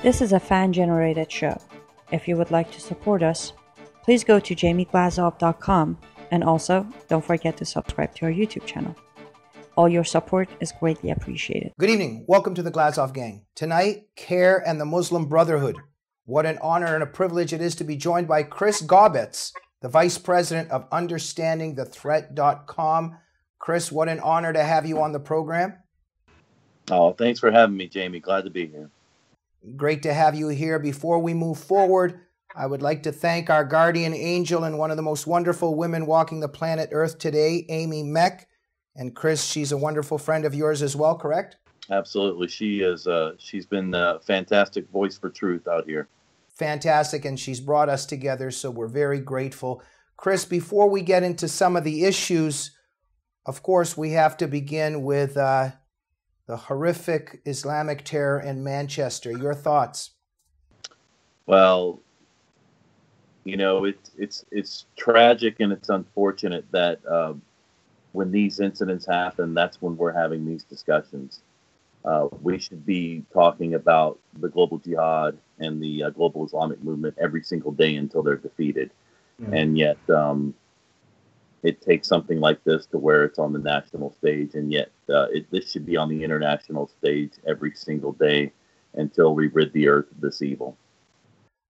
This is a fan-generated show. If you would like to support us, please go to jamieglazov.com, and also don't forget to subscribe to our YouTube channel. All your support is greatly appreciated. Good evening. Welcome to the Glazov Gang. Tonight, CAIR and the Muslim Brotherhood. What an honor and a privilege it is to be joined by Chris Gaubatz, the Vice President of UnderstandingTheThreat.com. Chris, what an honor to have you on the program. Oh, thanks for having me, Jamie. Glad to be here. Great to have you here. Before we move forward, I would like to thank our guardian angel and one of the most wonderful women walking the planet Earth today, Amy Meck. And Chris, she's a wonderful friend of yours as well, correct? Absolutely. She is. She's been a fantastic voice for truth out here. Fantastic, and she's brought us together, so we're very grateful. Chris, before we get into some of the issues, of course, we have to begin with the horrific Islamic terror in Manchester. Your thoughts? Well, you know, it's tragic and it's unfortunate that when these incidents happen, that's when we're having these discussions. We should be talking about the global jihad and the global Islamic movement every single day until they're defeated. Mm-hmm. And yet it takes something like this to where it's on the national stage, and yet this should be on the international stage every single day until we rid the earth of this evil.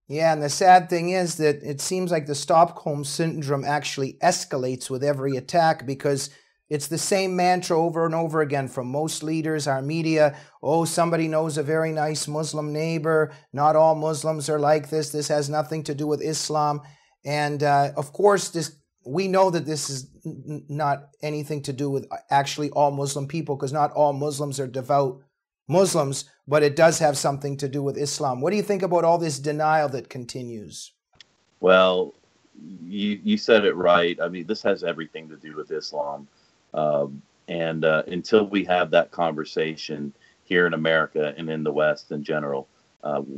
Yeah, and the sad thing is that it seems like the Stockholm Syndrome actually escalates with every attack, because it's the same mantra over and over again from most leaders, our media. Oh, somebody knows a very nice Muslim neighbor. Not all Muslims are like this. This has nothing to do with Islam. And of course, we know that this is not anything to do with actually all Muslim people, because not all Muslims are devout Muslims, but it does have something to do with Islam. What do you think about all this denial that continues? Well, you said it right. I mean, this has everything to do with Islam. And until we have that conversation here in America and in the West in general,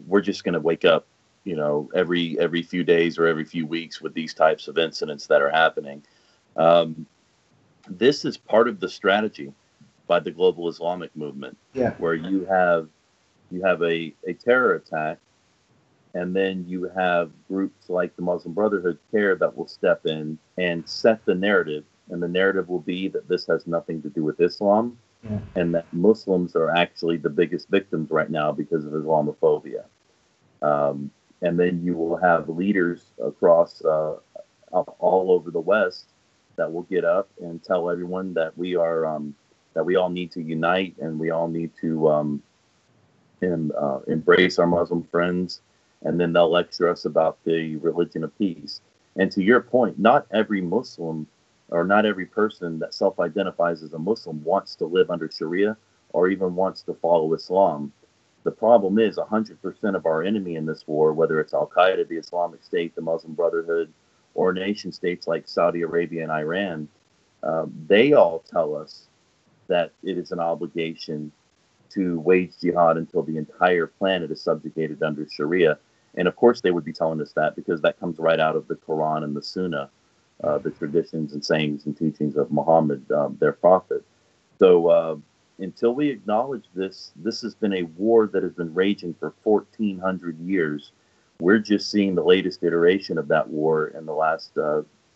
we're just going to wake up, you know, every few days or every few weeks with these types of incidents that are happening. This is part of the strategy by the global Islamic movement, where you have a terror attack, and then you have groups like the Muslim Brotherhood, CAIR, that will step in and set the narrative. And the narrative will be that this has nothing to do with Islam, and that Muslims are actually the biggest victims right now because of Islamophobia. And then you will have leaders across all over the West that will get up and tell everyone that we all need to unite, and we all need to embrace our Muslim friends. And then they'll lecture us about the religion of peace. And to your point, not every Muslim or not every person that self-identifies as a Muslim wants to live under Sharia or even wants to follow Islam. The problem is 100% of our enemy in this war, whether it's Al-Qaeda, the Islamic State, the Muslim Brotherhood, or nation states like Saudi Arabia and Iran, they all tell us that it is an obligation to wage jihad until the entire planet is subjugated under Sharia. And of course they would be telling us that because that comes right out of the Quran and the Sunnah, the traditions and sayings and teachings of Muhammad, their prophet. So until we acknowledge this has been a war that has been raging for 1,400 years. We're just seeing the latest iteration of that war in the last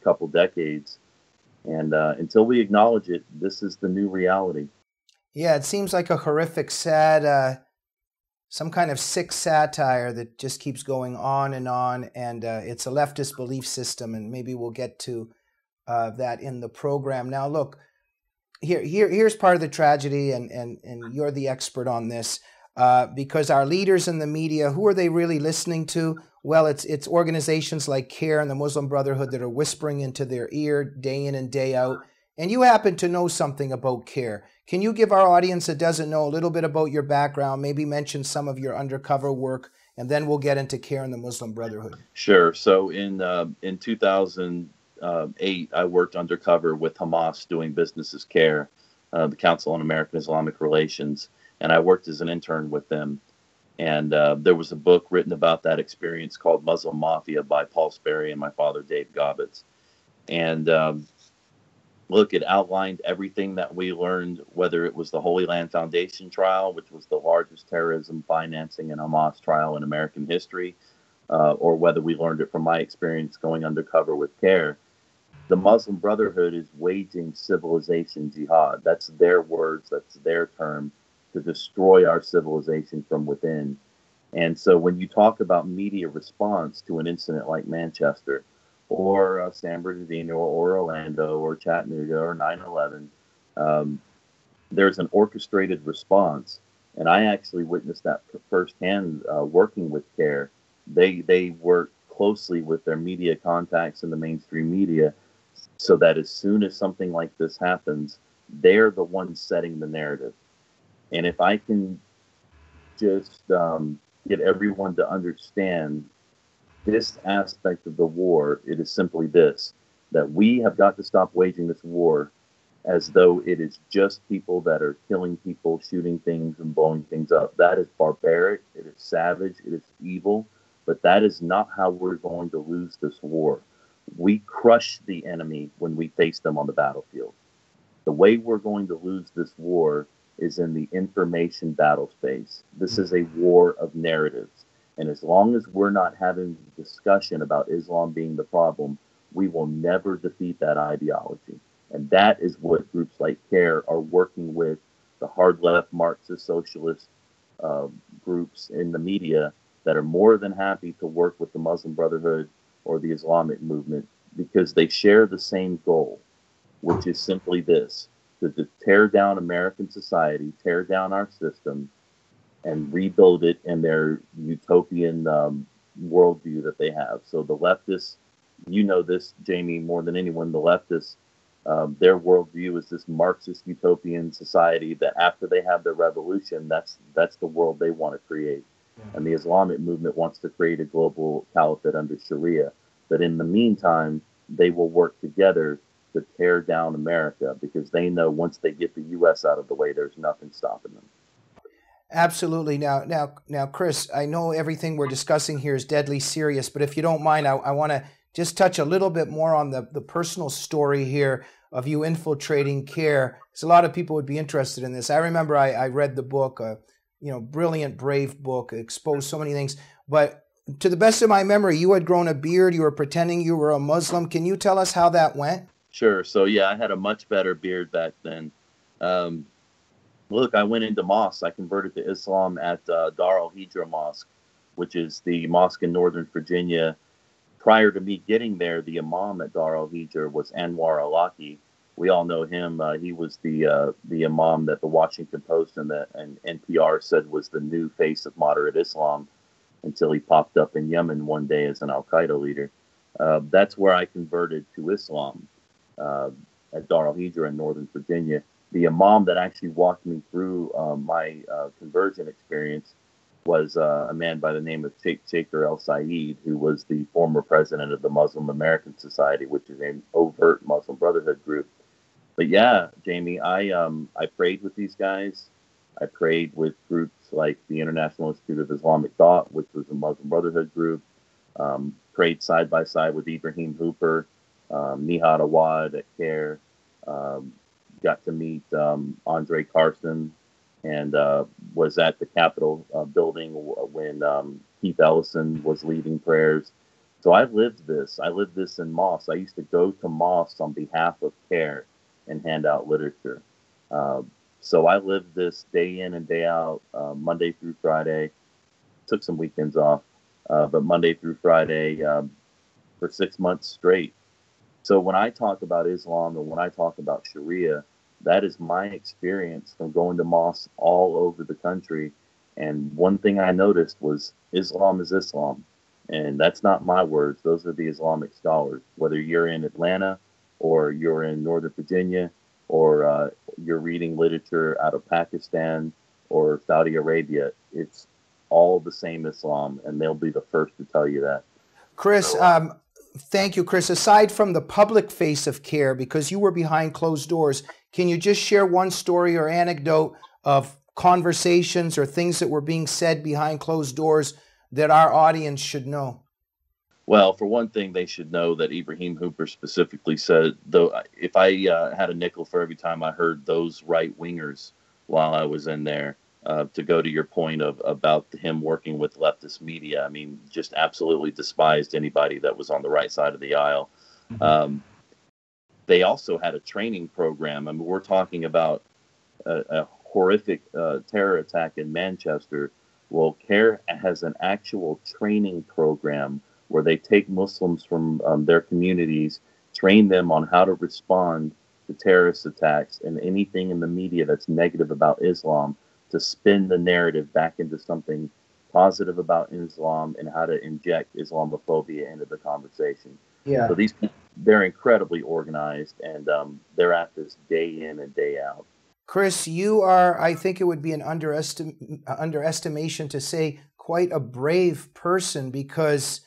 couple decades. And until we acknowledge it, this is the new reality. Yeah, it seems like a horrific, sad, some kind of sick satire that just keeps going on. And it's a leftist belief system, and maybe we'll get to that in the program. Now, look, here's part of the tragedy, and you're the expert on this, because our leaders in the media, who are they really listening to? Well, it's organizations like CAIR and the Muslim Brotherhood that are whispering into their ear day in and day out. And you happen to know something about CAIR. Can you give our audience that doesn't know a little bit about your background, maybe mention some of your undercover work, and then we'll get into CAIR and the Muslim Brotherhood? Sure. So in 2008, I worked undercover with Hamas doing business as CAIR, the Council on American Islamic Relations, and I worked as an intern with them. And there was a book written about that experience called Muslim Mafia by Paul Sperry and my father, Dave Gaubatz. And Look, it outlined everything that we learned, whether it was the Holy Land Foundation trial, which was the largest terrorism financing and Hamas trial in American history, or whether we learned it from my experience going undercover with CAIR. The Muslim Brotherhood is waging civilization jihad. That's their words, that's their term, to destroy our civilization from within. And so when you talk about media response to an incident like Manchester, or San Bernardino, or Orlando, or Chattanooga, or 9/11, there's an orchestrated response. And I actually witnessed that firsthand working with CAIR. They work closely with their media contacts in the mainstream media so that as soon as something like this happens, they're the ones setting the narrative. And if I can just get everyone to understand this aspect of the war, it is simply this, that we have got to stop waging this war as though it is just people that are killing people, shooting things, and blowing things up. That is barbaric, it is savage, it is evil, but that is not how we're going to lose this war. We crush the enemy when we face them on the battlefield. The way we're going to lose this war is in the information battle space. This is a war of narratives. And as long as we're not having discussion about Islam being the problem, we will never defeat that ideology. And that is what groups like CAIR are working with the hard left Marxist socialist groups in the media that are more than happy to work with the Muslim Brotherhood or the Islamic movement, because they share the same goal, which is simply this, to tear down American society, tear down our system, and rebuild it in their utopian worldview that they have. So the leftists, you know this, Jamie, more than anyone, the leftists, their worldview is this Marxist utopian society that after they have their revolution, that's the world they want to create. Yeah. And the Islamic movement wants to create a global caliphate under Sharia. But in the meantime, they will work together to tear down America, because they know once they get the U.S. out of the way, there's nothing stopping them. Absolutely. Now, Chris, I know everything we're discussing here is deadly serious, but if you don't mind, I want to just touch a little bit more on the personal story here of you infiltrating CAIR, because a lot of people would be interested in this. I remember I read the book, brilliant, brave book, exposed so many things. But to the best of my memory, you had grown a beard. You were pretending you were a Muslim. Can you tell us how that went? Sure. So, yeah, I had a much better beard back then. Look, I went into mosques. I converted to Islam at Dar al-Hijra Mosque, which is the mosque in Northern Virginia. Prior to me getting there, the imam at Dar al-Hijra was Anwar al-Awlaki. We all know him. He was the imam that the Washington Post and NPR said was the new face of moderate Islam, until he popped up in Yemen one day as an al-Qaeda leader. That's where I converted to Islam, at Dar al-Hijra in Northern Virginia. The imam that actually walked me through my conversion experience was a man by the name of Sheikh Shaker El-Sayed, who was the former president of the Muslim American Society, which is an overt Muslim Brotherhood group. But yeah, Jamie, I prayed with these guys. I prayed with groups like the International Institute of Islamic Thought, which was a Muslim Brotherhood group. Prayed side by side with Ibrahim Hooper, Nihad Awad at CAIR. Got to meet Andre Carson, and was at the Capitol building when Keith Ellison was leading prayers. So I lived this. I lived this in mosques. I used to go to mosques on behalf of CAIR and hand out literature. So I lived this day in and day out, Monday through Friday. Took some weekends off, but Monday through Friday for 6 months straight. So when I talk about Islam and when I talk about Sharia, that is my experience from going to mosques all over the country. And one thing I noticed was Islam is Islam. And that's not my words. Those are the Islamic scholars. Whether you're in Atlanta or you're in Northern Virginia or you're reading literature out of Pakistan or Saudi Arabia, it's all the same Islam. And they'll be the first to tell you that. Chris, thank you, Chris. Aside from the public face of CAIR, because you were behind closed doors, can you just share one story or anecdote of conversations or things that were being said behind closed doors that our audience should know? Well, for one thing, they should know that Ibrahim Hooper specifically said, though, if I had a nickel for every time I heard those right wingers while I was in there, to go to your point of about him working with leftist media, I mean, just absolutely despised anybody that was on the right side of the aisle. Um, they also had a training program. I mean, we're talking about a horrific terror attack in Manchester. Well, CAIR has an actual training program where they take Muslims from their communities, train them on how to respond to terrorist attacks and anything in the media that's negative about Islam, to spin the narrative back into something positive about Islam and how to inject Islamophobia into the conversation. Yeah. So they're incredibly organized, and they're at this day in and day out. Chris, you are, I think it would be an underestimation to say, quite a brave person, because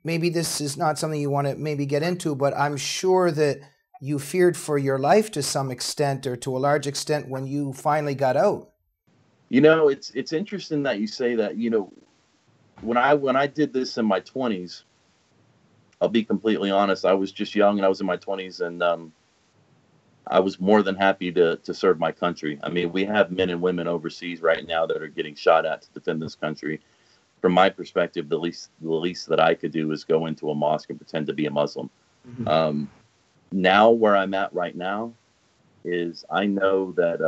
maybe this is not something you want to maybe get into, but I'm sure that you feared for your life to some extent, or to a large extent, when you finally got out. You know, it's interesting that you say that. You know, when I did this in my 20s, I'll be completely honest, I was just young and I was in my 20s, and I was more than happy to serve my country. I mean, we have men and women overseas right now that are getting shot at to defend this country. From my perspective, the least that I could do is go into a mosque and pretend to be a Muslim. Mm-hmm. Now, where I'm at right now is I know that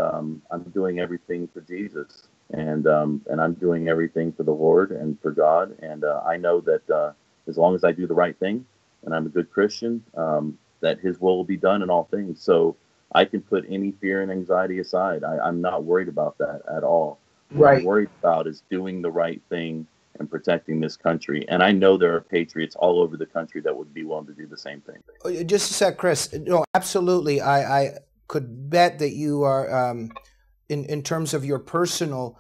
I'm doing everything for Jesus, and I'm doing everything for the Lord and for God. And I know that as long as I do the right thing and I'm a good Christian, that His will be done in all things. So I can put any fear and anxiety aside. I'm not worried about that at all. What I'm worried about is doing the right thing and protecting this country. And I know there are patriots all over the country that would be willing to do the same thing. Just a sec, Chris. No, absolutely. I could bet that you are, in terms of your personal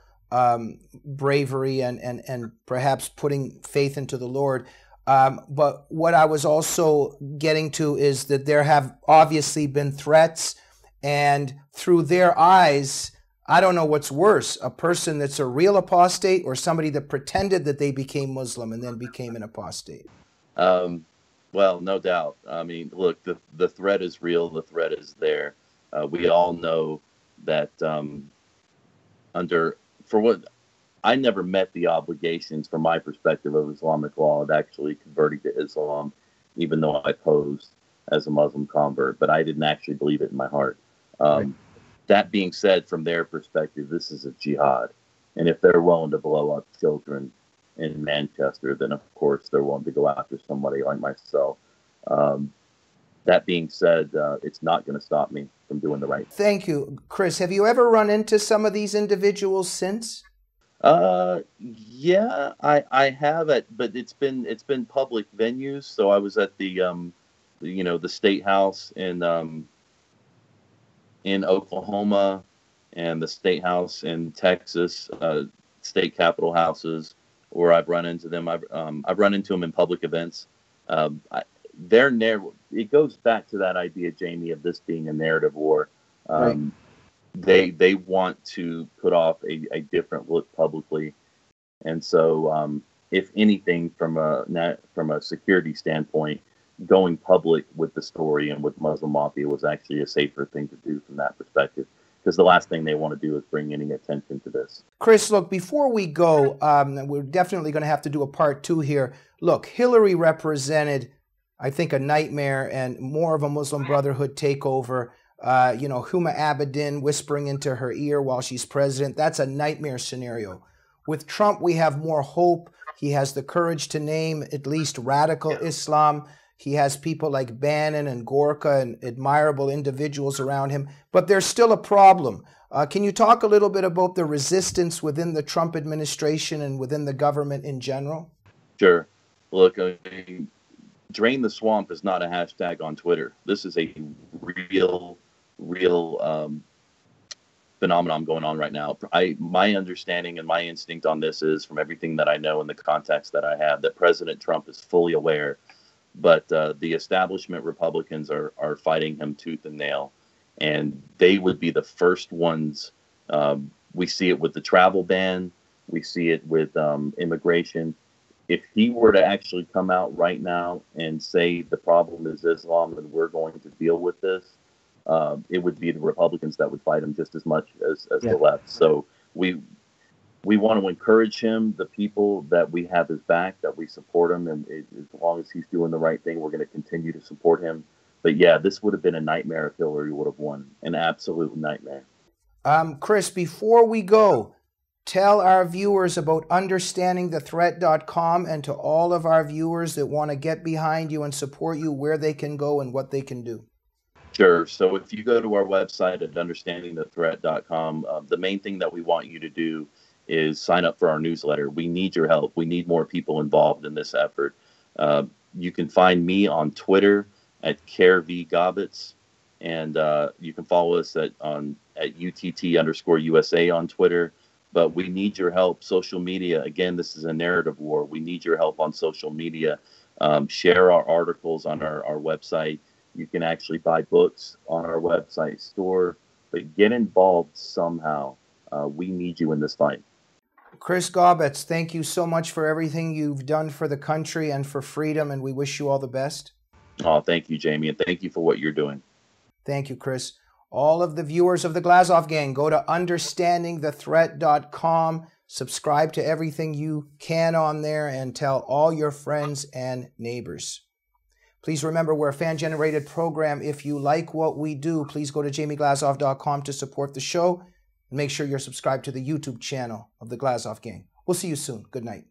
bravery and perhaps putting faith into the Lord. But what I was also getting to is that there have obviously been threats, and through their eyes, I don't know what's worse, a person that's a real apostate or somebody that pretended that they became Muslim and then became an apostate. Well, no doubt. I mean, look, the threat is real. The threat is there. We all know that I never met the obligations from my perspective of Islamic law of actually converting to Islam, even though I posed as a Muslim convert, but I didn't actually believe it in my heart. That being said, from their perspective, this is a jihad. And if they're willing to blow up children in Manchester, then of course they're willing to go after somebody like myself. That being said, it's not going to stop me from doing the right thing. Thank you. Chris, have you ever run into some of these individuals since? Yeah, I have it, but it's been public venues. So I was at the State House in Oklahoma, and the State House in Texas, state capitol houses, where I've run into them. I've run into them in public events. It goes back to that idea, Jamie, of this being a narrative war. They want to put off a different look publicly, and so if anything, from a security standpoint, going public with the story and with Muslim Mafia was actually a safer thing to do from that perspective, because the last thing they want to do is bring any attention to this. Chris, look, before we go, we're definitely going to have to do a part 2 here. Look, Hillary represented, I think, a nightmare and more of a Muslim Brotherhood takeover. Huma Abedin whispering into her ear while she's president. That's a nightmare scenario. With Trump, we have more hope. He has the courage to name at least radical Islam. He has people like Bannon and Gorka and admirable individuals around him. But there's still a problem. Can you talk a little bit about the resistance within the Trump administration and within the government in general? Sure. Look, Drain the Swamp is not a hashtag on Twitter. This is a real phenomenon going on right now. My understanding and my instinct on this is, from everything that I know and the context that I have, that President Trump is fully aware, but the establishment Republicans are fighting him tooth and nail, and they would be the first ones. We see it with the travel ban. We see it with immigration. if he were to actually come out right now and say the problem is Islam and we're going to deal with this, it would be the Republicans that would fight him just as much as the left. So we want to encourage him, the people that we have his back, that we support him, and as long as he's doing the right thing, we're going to continue to support him. But yeah, this would have been a nightmare if Hillary would have won, an absolute nightmare. Chris, before we go, tell our viewers about understandingthethreat.com, and to all of our viewers that want to get behind you and support you, where they can go and what they can do. Sure. So if you go to our website at understandingthethreat.com, the main thing that we want you to do is sign up for our newsletter. We need your help. We need more people involved in this effort. You can find me on Twitter at CAIR v Gaubatz, and you can follow us at UTT_USA on Twitter. But we need your help. Social media, again, this is a narrative war. We need your help on social media. Share our articles on our website. You can actually buy books on our website store, but get involved somehow. We need you in this fight. Chris Gaubatz, thank you so much for everything you've done for the country and for freedom, and we wish you all the best. Oh, thank you, Jamie, and thank you for what you're doing. Thank you, Chris. All of the viewers of the Glazov Gang, go to understandingthethreat.com, subscribe to everything you can on there, and tell all your friends and neighbors. Please remember, we're a fan-generated program. If you like what we do, please go to jamieglazov.com to support the show. And make sure you're subscribed to the YouTube channel of the Glazov Gang. We'll see you soon. Good night.